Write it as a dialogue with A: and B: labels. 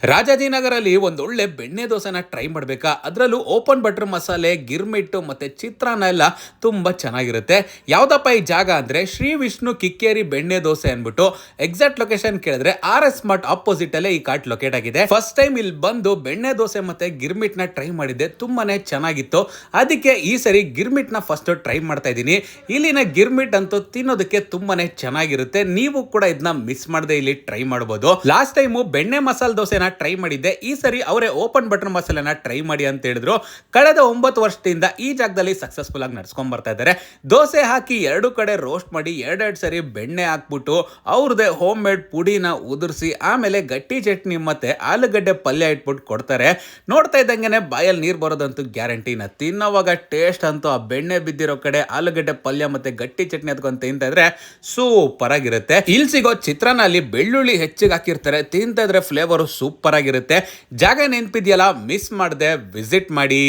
A: ರಾಜಾಜಿನಗರಲ್ಲಿ ಒಂದೊಳ್ಳೆ ಬೆಣ್ಣೆ ದೋಸೆನ ಟ್ರೈ ಮಾಡಬೇಕಾ, ಅದರಲ್ಲೂ ಓಪನ್ ಬಟರ್ ಮಸಾಲೆ, ಗಿರ್ಮಿಟ್ಟು ಮತ್ತೆ ಚಿತ್ರಾನ್ನ ಎಲ್ಲ ತುಂಬಾ ಚೆನ್ನಾಗಿರುತ್ತೆ. ಯಾವ್ದಪ್ಪ ಈ ಜಾಗ ಅಂದ್ರೆ ಶ್ರೀ ವಿಷ್ಣು ಕಿಕ್ಕೇರಿ ಬೆಣ್ಣೆ ದೋಸೆ ಅನ್ಬಿಟ್ಟು. ಎಕ್ಸಾಕ್ಟ್ ಲೊಕೇಶನ್ ಕೇಳಿದ್ರೆ RS ಮಠ್ ಅಪೋಸಿಟ್ ಅಲ್ಲೇ ಈ ಕಾಟ್ ಲೊಕೇಟ್ ಆಗಿದೆ. ಫಸ್ಟ್ ಟೈಮ್ ಇಲ್ಲಿ ಬಂದು ಬೆಣ್ಣೆ ದೋಸೆ ಮತ್ತೆ ಗಿರ್ಮಿಟ್ ನ ಟ್ರೈ ಮಾಡಿದ್ದೆ, ತುಂಬಾನೇ ಚೆನ್ನಾಗಿತ್ತು. ಅದಕ್ಕೆ ಈ ಸರಿ ಗಿರ್ಮಿಟ್ ನ ಫಸ್ಟ್ ಟ್ರೈ ಮಾಡ್ತಾ ಇದ್ದೀನಿ. ಇಲ್ಲಿನ ಗಿರ್ಮಿಟ್ ಅಂತೂ ತಿನ್ನೋದಕ್ಕೆ ತುಂಬಾನೇ ಚೆನ್ನಾಗಿರುತ್ತೆ. ನೀವು ಕೂಡ ಇದನ್ನ ಮಿಸ್ ಮಾಡದೆ ಇಲ್ಲಿ ಟ್ರೈ ಮಾಡಬಹುದು. ಲಾಸ್ಟ್ ಟೈಮ್ ಬೆಣ್ಣೆ ಮಸಾಲೆ ದೋಸೆನ ಟ್ರೈ ಮಾಡಿದ್ದೆ, ಈ ಸರಿ ಅವರೇ ಓಪನ್ ಬಟರ್ ಮಸಾಲೆನ ಟ್ರೈ ಮಾಡಿ ಅಂತ ಹೇಳಿದ್ರು. ಕಳೆದ 9 ವರ್ಷದಿಂದ ಈ ಜಾಗದಲ್ಲಿ ಸಕ್ಸಸ್ಫುಲ್ ಆಗಿ ನಡ್ಸ್ಕೊಂಡ್ ಬರ್ತಾ ಇದ್ದಾರೆ. ದೋಸೆ ಹಾಕಿ ಎರಡು ಕಡೆ ರೋಸ್ಟ್ ಮಾಡಿ ಎರಡೆರಡು ಸರಿ ಬೆಣ್ಣೆ ಹಾಕ್ಬಿಟ್ಟು ಅವ್ರದೇ ಹೋಮ್ ಮೇಡ್ ಪುಡಿನ ಉದುರಿಸಿ ಆಮೇಲೆ ಗಟ್ಟಿ ಚಟ್ನಿ ಮತ್ತೆ ಆಲೂಗಡ್ಡೆ ಪಲ್ಯ ಇಟ್ಬಿಟ್ಟು ಕೊಡ್ತಾರೆ. ನೋಡ್ತಾ ಇದ್ದಂಗೆನೆ ಬಾಯಲ್ಲಿ ನೀರು ಬರೋದಂತೂ ಗ್ಯಾರಂಟಿನ. ತಿನ್ನೋವಾಗ ಟೇಸ್ಟ್ ಅಂತೂ ಆ ಬೆಣ್ಣೆ ಬಿದ್ದಿರೋ ಕಡೆ ಆಲೂಗಡ್ಡೆ ಪಲ್ಯ ಮತ್ತೆ ಗಟ್ಟಿ ಚಟ್ನಿ ಅದಕ್ಕೊಂದು ತಿಂತಾ ಇದ್ರೆ ಸೂಪರ್ ಆಗಿರುತ್ತೆ. ಇಲ್ಲಿ ಸಿಗೋ ಚಿತ್ರಾನ್ನ ಅಲ್ಲಿ ಬೆಳ್ಳುಳ್ಳಿ ಹೆಚ್ಚಿಗೆ ಹಾಕಿರ್ತಾರೆ, ತಿಂತಾ ಇದ್ರೆ ಫ್ಲೇವರ್ ಸೂಪರ್ ಆಗಿರುತ್ತೆ. ಜಾಗ ನೆನಪಿದೆಯಲ್ಲ, ಮಿಸ್ ಮಾಡದೆ ವಿಸಿಟ್ ಮಾಡಿ.